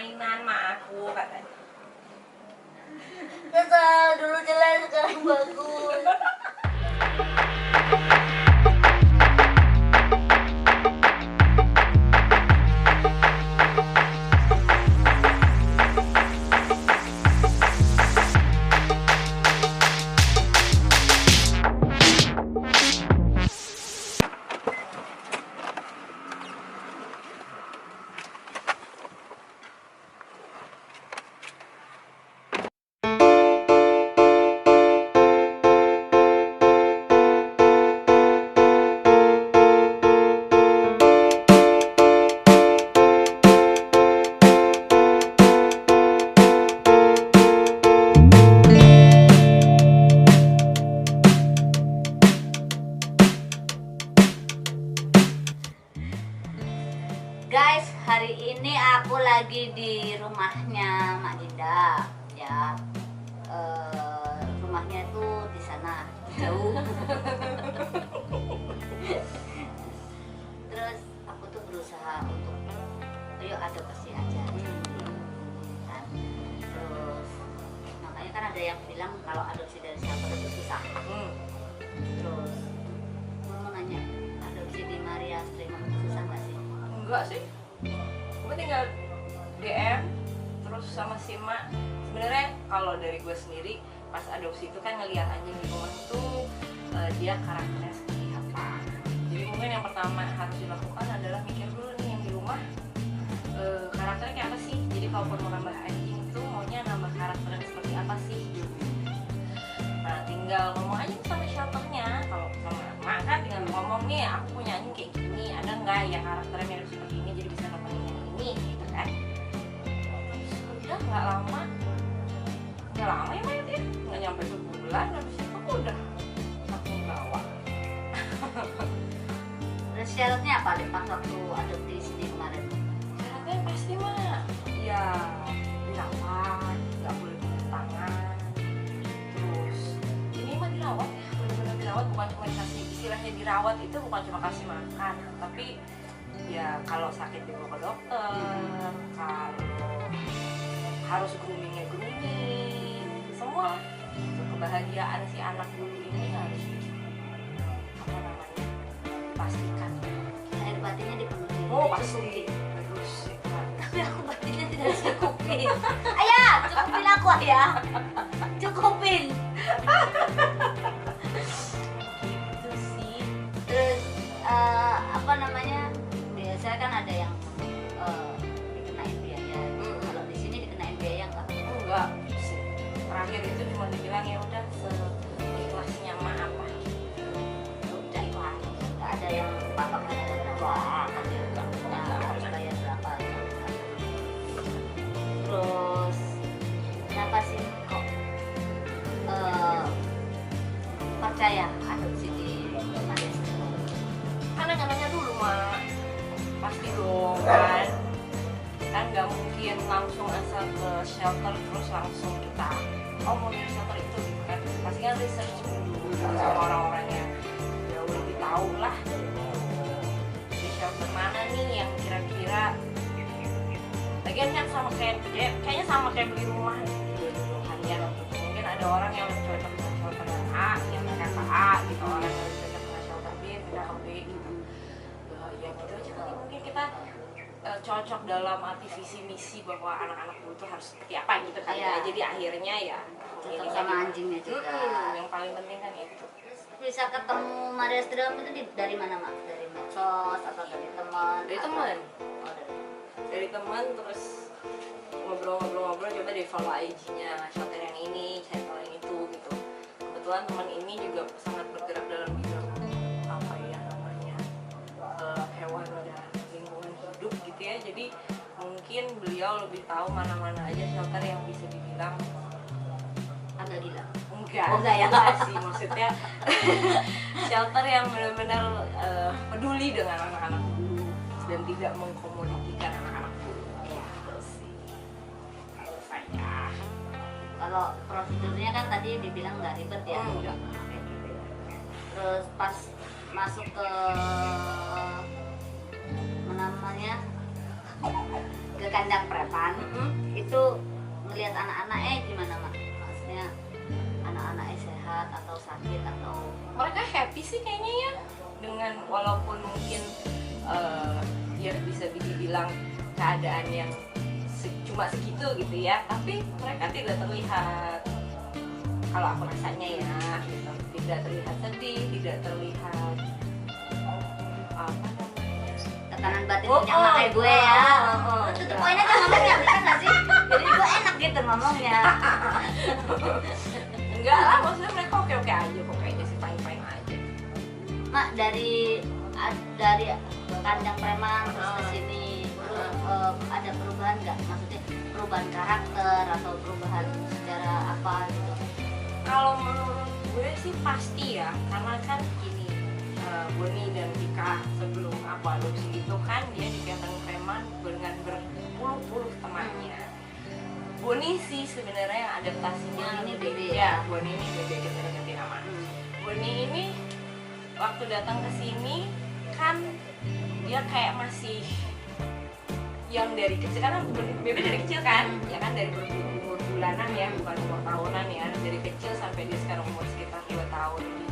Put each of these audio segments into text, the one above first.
mainan sama aku katanya. Masa dulu jelek sekarang bagus. Guys, hari ini aku lagi di rumahnya Mak Dinda, ya. Rumahnya itu di sana, jauh. Terus aku tuh berusaha untuk, ayo adopsi aja. Kan? Terus makanya kan ada yang bilang kalau adopsi dari siapa itu susah. Terus mau nanya, adopsi di Maria Stream susah nggak sih? Enggak sih, gue tinggal DM terus sama si Mak. Sebenarnya kalau dari gue sendiri pas adopsi itu kan ngelihat anjing di rumah tuh dia karakternya seperti apa. Jadi mungkin yang pertama harus dilakukan adalah mikir dulu nih yang di rumah karakternya kayak apa sih. Jadi kalau mau nambah anjing tuh maunya nambah karakternya seperti apa sih. Nah tinggal ngomong aja sama shelternya. Kalau sama Mak kan tinggal ngomong nih aku punya anjing kayak gini, ada nggak yang karakternya mirip seperti ini jadi bisa nemenin yang ini gitu kan. Terus udah nggak lama ya Mak ya, nggak nyampe sebulan habis itu aku udah langsung bawa. Terus syaratnya apa deh pas waktu adopsi sini kemarin? Syaratnya pasti Mak ya dirawat, nggak boleh pegang tangan. Terus ini mah dirawat ya, benar-benar dirawat, bukan cuma dikasih, istilahnya dirawat itu bukan cuma kasih makan, tapi ya kalau sakit dibawa ke dokter, kalau harus grooming semua. Untuk kebahagiaan si anak dulu ini harus apa namanya pastikan. Air batinnya dipenuhi. Oh pasti terus kan. Tapi aku batinnya tidak cukupin. Ayah, cukupin aku ayah. Cukupin. Gitu sih. Terus apa namanya? Biasanya kan ada yang dikenain biaya. Kalau di sini dikenain biaya enggak? Enggak sih. Terakhir itu cuma dibilang ya udah seikhlasnya Mak apa. Udah ikhlas. Enggak ada yang patokannya berapa. Enggak harus bayar berapa. Terus kenapa sih kok percaya adopsi di Malaysia? Karena nanya dulu Mak, pasti dong kan nggak mungkin langsung asal ke shelter terus langsung kita mau dari shelter itu gitu kan, pasti kan research dulu sama orang-orang yang jauh lebih tahu lah di shelter mana nih yang kira-kira lagian kan sama kayaknya sama kayak beli rumah gitu harian. Mungkin ada orang yang lebih cocok dengan shelter yang A, yang mereka ke A gitu, orang yang lebih cocok dengan shelter B, pindah ke B gitu. Ya gitu aja kali, mungkin kita cocok dalam arti visi misi bahwa anak-anak butuh harus seperti apa gitu kan ya. Jadi akhirnya ya Cocok sama anjingnya juga. yang paling penting kan itu. Bisa ketemu Maria Strom itu dari mana Mak? Dari medsos atau dari teman? Dari teman. Oh, Dari teman terus ngobrol-ngobrol coba di follow IG-nya shelter yang ini, shelter yang itu gitu. Kebetulan teman ini juga sangat bergerak dalam bidang apa ya namanya hewan dan lingkungan hidup gitu ya. Jadi mungkin beliau lebih tahu mana-mana aja shelter yang bisa dibilang agak gila. enggak. Oh, enggak ya? Enggak sih, maksudnya shelter yang benar-benar peduli dengan anak-anak dulu dan tidak mengkomoditikan anak-anak dulu. Ya, terus sih. Kalau saya Kalau prosedurnya kan tadi dibilang nggak ribet ya. enggak. Terus pas masuk ke mana namanya ke kandang preman itu ngelihat anak-anaknya gimana mak? Maksudnya anak-anaknya sehat atau sakit atau mereka happy sih kayaknya ya, dengan walaupun mungkin dia bisa dibilang keadaan yang cuma segitu gitu ya, tapi mereka tidak terlihat, kalau aku rasanya ya gitu, tidak terlihat sedih, tidak terlihat apa namanya, tekanan batin punya anak kayak gue ya. Tutup poin aja ngomongnya, bisa nggak sih? Jadi gue enak gitu ngomongnya. enggak lah, maksudnya mereka oke-oke aja kok, kayaknya sih fine-fine aja. Mak dari kandang preman terus ke sini ada perubahan nggak? Maksudnya perubahan karakter atau perubahan secara apa gitu? Kalau menurut gue sih pasti ya, karena kan gini, Boni dan Tika sebelum aku adopsi itu kan dia di kandang preman dengan berpuluh-puluh temannya. Boni sih sebenarnya yang adaptasinya Ini lebih- Bebe ya, Boni ini Bebe, kita ganti nama. Boni ini waktu datang ke sini kan dia kayak masih yang dari kecil, karena Bebe dari kecil kan, ya kan dari umur bulanan ya, bukan umur tahunan ya, dari kecil sampai dia sekarang umur sekitar 2 tahun di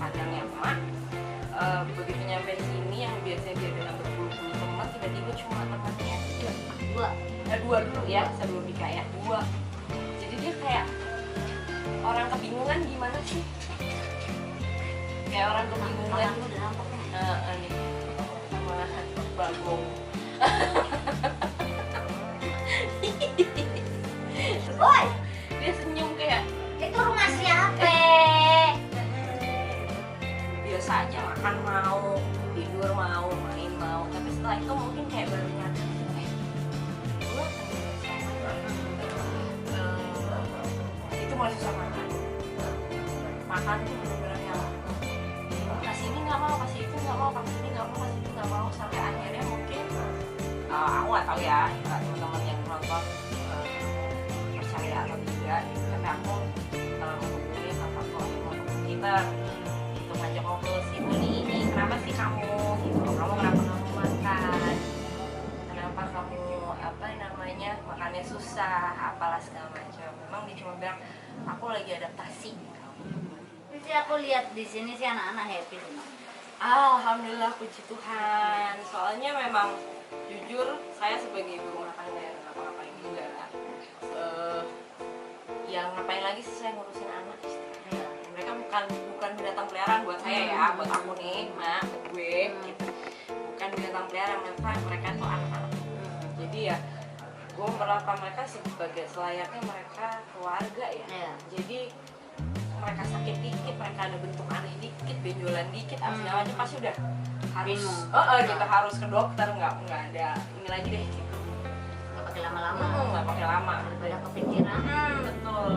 kandangnya emak. Begitu nyampe sini yang biasanya dia dengan berpuluh-puluh teman, tiba-tiba cuma temannya dua dulu ya sebelum nikah ya, 2. Jadi dia kayak orang kebingungan gimana sih, kayak orang kebingungan. Aku udah nampak nih. Nih sama Bagong. Woi, Dia senyum kayak itu rumah siapa? biasa aja, makan mau, tidur mau, main mau, tapi setelah itu mungkin kayak baru nyadar gitu, kayak gue itu mulai susah makan tuh bener-bener yang kasih ini nggak mau, kasih itu nggak mau, kasih ini nggak mau, kasih itu nggak mau, sampai akhirnya mungkin aku nggak tahu ya teman-teman yang nonton percaya atau tidak, tapi aku menghubungi kakakku yang kita untuk ngajak ngobrol sih, ini kenapa sih kamu gitu, kamu kenapa kamu makan, kenapa kamu apa namanya makannya susah, apalah segala macam. Memang dia cuma bilang aku lagi adaptasi. Jadi aku lihat di sini sih anak-anak happy sih Mak. Alhamdulillah, puji Tuhan. Soalnya memang jujur saya sebagai ibu rumah tangga yang ngapa-ngapain juga kan, yang ngapain lagi sih saya ngurusin anak istilahnya. Mereka bukan binatang peliharaan buat saya ya, buat aku nih, buat gue gitu. Bukan binatang peliharaan, mereka tuh anak-anak. Jadi ya gue merasa mereka sebagai selayaknya mereka keluarga ya. Jadi mereka sakit dikit, mereka ada bentuk aneh dikit, benjolan dikit, segala macam pasti udah harus kita harus ke dokter, nggak ada ini lagi deh gitu. Nggak pakai lama-lama. Nggak pakai lama. Udah kepikiran. Betul.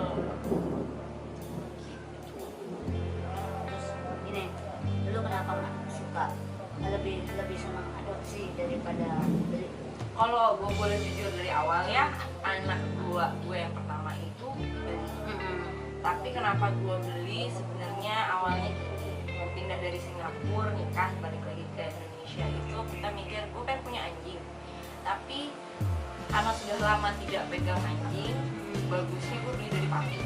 Terus ini, lu kenapa Mak suka lebih senang adopsi daripada beli? Kalau gue boleh jujur dari awal ya, anak gue yang pertama itu beli. Tapi kenapa gue beli sebenarnya awalnya gini, mau pindah dari Singapura, nikah, balik lagi ke Indonesia itu kita mikir gue pengen punya anjing. Tapi karena sudah lama tidak pegang anjing, bagusnya gue beli dari papi.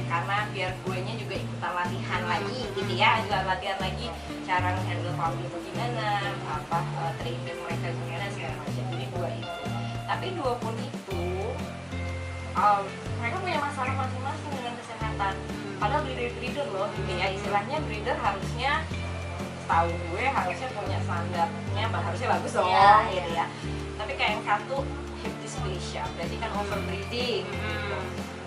Karena biar guenya juga ikutan latihan lagi gitu ya, juga latihan lagi cara handle papi itu gimana, training mereka gimana segala macam. Jadi 2 itu. Tapi 2 pun itu mereka punya masalah masing-masing dengan kesehatan. Padahal beli dari breeder loh, gitu ya. Istilahnya breeder harusnya, tahu gue harusnya punya standarnya, harusnya bagus dong, gitu ya. Tapi kayak yang satu hip dysplasia, berarti kan overbreeding. Gitu.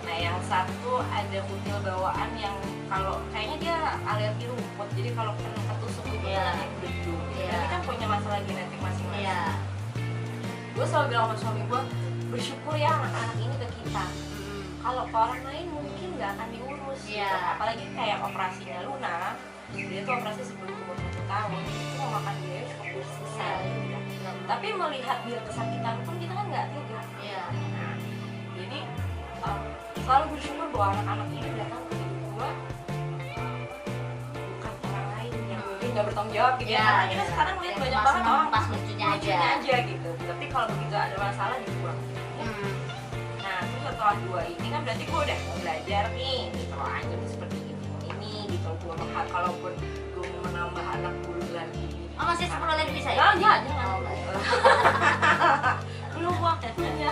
Nah yang satu ada kutil bawaan yang kalau kayaknya dia alergi rumput, jadi kalau kena ketusuk itu naik beduk. Tapi kan punya masalah genetik masing-masing. Gue selalu bilang sama suami gue, bersyukur ya anak-anak ini ke kita. Kalau ke orang lain mungkin nggak akan diurus. Apalagi kayak operasinya Luna, dia tuh operasi sebelum umur 1 tahun, itu mau makan biaya cukup besar. Tapi melihat dia kesakitan pun kita kan nggak tega. Nah, jadi selalu bersyukur bahwa anak-anak ini datang ke hidup gue bukan orang lain yang mungkin nggak bertanggung jawab gitu ya. Karena kita sekarang lihat banyak banget orang pas lucunya aja gitu. Tapi kalau begitu ada masalah dibuang. Nah terus setelah 2 ini kan berarti gue udah belajar nih gitu loh, anjing seperti ini gitu. Gue kalaupun gue mau menambah anak dulu lagi. Oh masih 10 lagi bisa ya? Oh iya, jangan. Oh, enggak ya. Belum waktunya.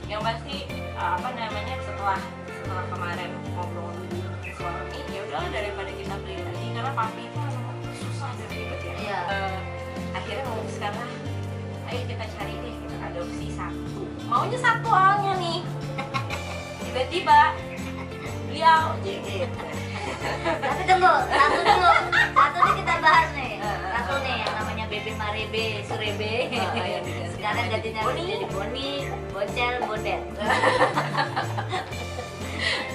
Yang pasti apa namanya setelah kemarin ngobrol di suami, ya udahlah daripada kita beli lagi karena papi itu susah dan ribet ya. Iya. Akhirnya memutuskanlah, ayo kita cari deh, kita adopsi 1. Maunya 1 awalnya nih. Tiba-tiba beliau jadi Tapi tunggu, satu nih kita bahas nih. Satu nih yang namanya Bebe Marebe Surebe. Sekarang gantinya jadi Boni, Bocel, Bondet.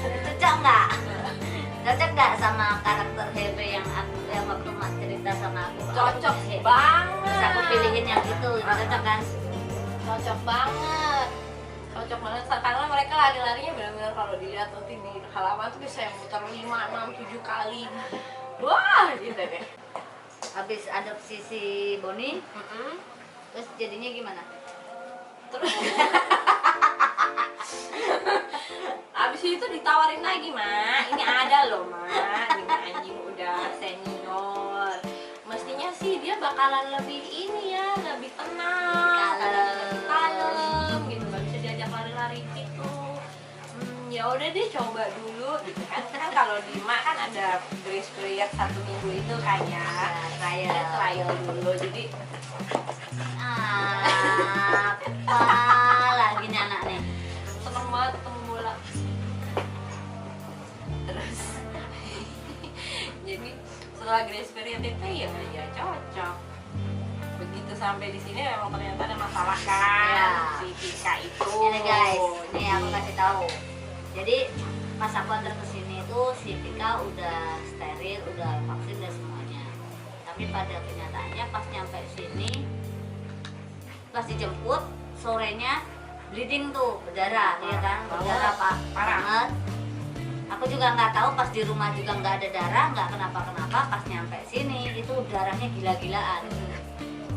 Cocok nggak? Cocok nggak sama karakter Hebe yang waktu Mas cerita sama aku? Cocok banget. banget. Terus aku pilihin yang itu, cocok kan? Cocok banget karena mereka lari-larinya benar-benar kalau dilihat nanti di halaman tuh bisa yang muter 5, 6, 7 kali. Wah gitu deh. Habis adopsi si Boni, terus jadinya gimana? Terus abis itu ditawarin lagi, Ma, ini ada loh, Ma, ini anjing udah senior, mestinya sih dia bakalan lebih ini ya, lebih tenang, lebih kalem gitu, gak bisa diajak lari-lari gitu. Ya udah deh coba dulu gitu kan kalau di Ma kan ada grace period 1 minggu itu kan ya, trial dulu, jadi apa lagi nih anak nih? seneng banget ketemu bola. Terus jadi setelah grace period itu ya cocok. Begitu sampai di sini memang ternyata ada masalah kan Ya. si Tika itu. Ini guys, nih aku kasih tahu. Jadi pas aku antar ke sini itu si Tika udah steril, udah vaksin dan semuanya. Tapi pada kenyataannya pas nyampe sini, pas dijemput sorenya bleeding tuh, berdarah, ya kan, berdarah Parah. banget. Aku juga nggak tahu, pas di rumah juga nggak ada darah, nggak kenapa-kenapa. Pas nyampe sini itu darahnya gila-gilaan.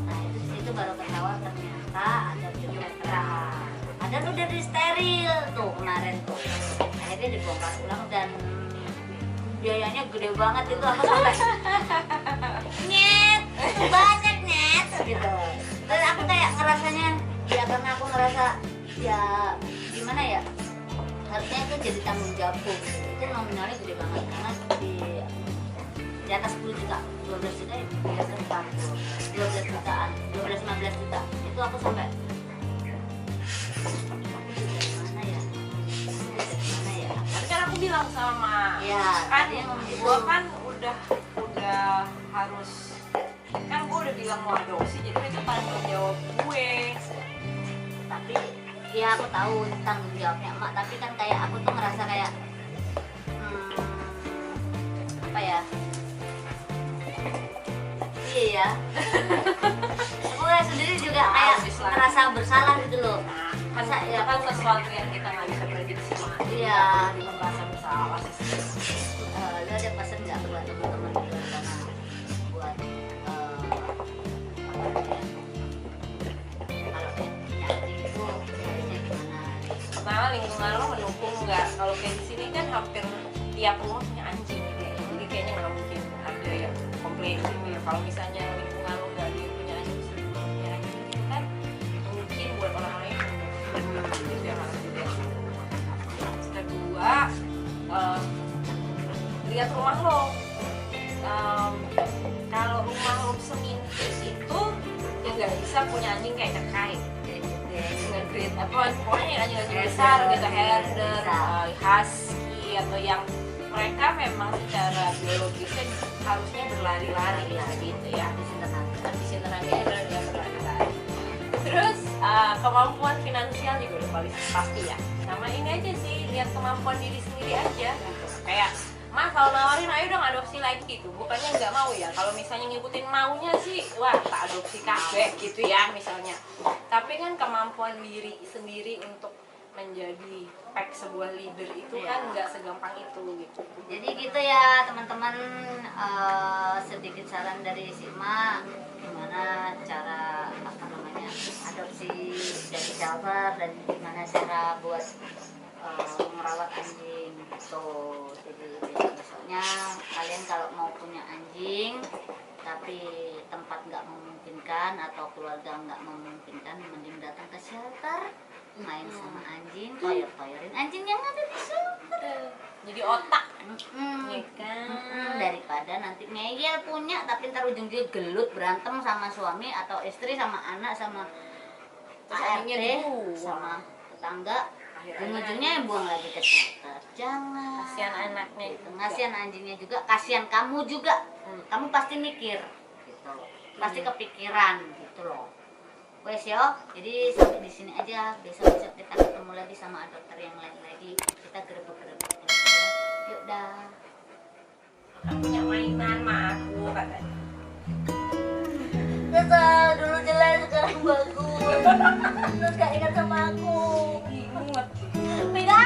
Nah itu di situ baru ketahuan ternyata ada penyakit. Ada tuh udah di steril tuh kemarin tuh. Akhirnya dibongkar ulang dan biayanya gede banget itu, aku sampai nyet banyak nyet gitu. Terus aku kayak ngerasanya ya, karena aku ngerasa ya gimana ya, harusnya itu jadi tanggung jawabku gitu. Itu nominalnya gede banget karena di atas 10 juta, 12 juta ya, di atas 40, 12 jutaan, 12-15 juta itu aku sampai mana ya. Tapi kan aku bilang sama Ya, kan tadi emang gitu. gue kan udah harus, kan gue udah bilang mau adopsi, jadi itu tanggung jawab gue. Tapi ya aku tahu tanggung jawabnya emak, tapi kan kayak aku tuh ngerasa kayak apa ya, iya ya. Aku sendiri juga kayak ngerasa bersalah gitu loh. Nah, Masa itu ya kan sesuatu yang kita nggak bisa prediksi, Ma. Iya. Di merasa bersalah sih. Lu ada pesan nggak buat teman-teman di luar sana buat apa namanya, kalau punya anjing itu harusnya gimana? Pertama lingkungan lo mendukung nggak? Kalau kayak di sini kan hampir tiap rumah punya anjing gitu ya. Jadi kayaknya nggak mungkin ada yang komplain gitu ya. Kalau misalnya lingkungan lo nggak ada yang punya anjing, punya anjing gitu kan mungkin buat orang lain itu yang harus dilihat. Kedua, lihat rumah lo. Kalau rumah lo semimpit itu ya nggak bisa punya anjing kayak terkait. Nge-breed apa pokoknya anjing-anjing besar gitu, herder, husky atau yang mereka memang secara biologisnya harusnya berlari-lari ya gitu ya, habisin tenaganya dan berlari-lari. Terus kemampuan finansial juga udah paling pasti ya, sama ini aja sih, lihat kemampuan diri sendiri aja gitu. Kayak Mas kalau nawarin ayo dong adopsi lagi gitu, bukannya nggak mau ya, kalau misalnya ngikutin maunya sih wah tak adopsi kabeh gitu ya misalnya. Tapi kan kemampuan diri sendiri untuk menjadi pack sebuah leader itu Iya. kan nggak segampang itu gitu. Jadi gitu ya teman-teman, sedikit saran dari Sima gimana cara apa namanya adopsi dari shelter dan gimana cara buat merawat anjing gitu. Jadi besok-besoknya kalian kalau mau punya anjing tapi tempat nggak memungkinkan atau keluarga nggak memungkinkan, mending datang ke shelter, main sama anjing, toyor-toyorin anjing yang ada di shelter. Jadi otak, Mm-mm. ya kan? Daripada nanti ngeyel punya tapi ntar ujung-ujungnya gelut berantem sama suami atau istri sama anak sama Terus ART akhirnya dibuang. sama tetangga, Akhirnya ujung-ujungnya buang lagi ke shelter. Jangan. kasihan anaknya Gitu. juga. Kasihan anjingnya juga, kasihan kamu juga. Kamu pasti mikir gitu. Pasti kepikiran gitu loh. Wes yo, jadi sampai di sini aja. Besok-besok kita ketemu lagi sama dokter yang lain lagi. Kita gerebek-gerebek lagi ya. Yuk dah. Kamu punya mainan sama aku katanya. Dasar dulu jelek sekarang bagus. Terus gak ingat sama aku. Ingat. Beda.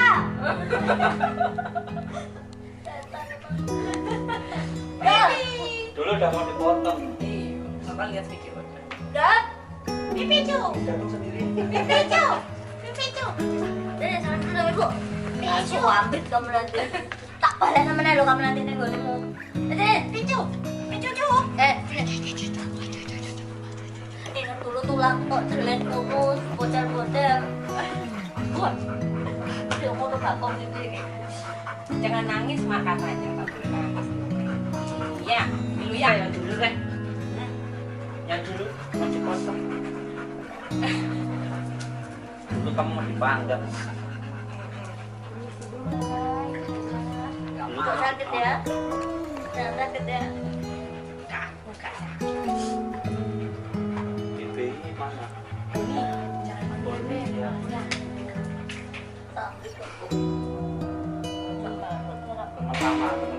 Dulu udah mau dipotong. Iya, apa lihat video udah. Dan pipicu, Jantung sendiri. pipicu, pipicu. Dari sana dulu sama ibu. Pipicu, ambit kamu nanti. Tak balik namanya lo kamu nanti nengok nemu. Pipicu, pipicu. Ingat dulu tulang kok jelek kurus, bocel-bocel. Buat. Dia mau gak kong sendiri. Jangan nangis mak katanya, nggak boleh nangis. Iya, dulu ya. Yang dulu deh. Yang dulu mau dipotong. Dulu kamu mau dipanggang. Dulu Kok sakit ya? Jangan sakit ya. Enggak. BBI mana? Ini jangan manggil Ya. Sakit kok. Sama-sama.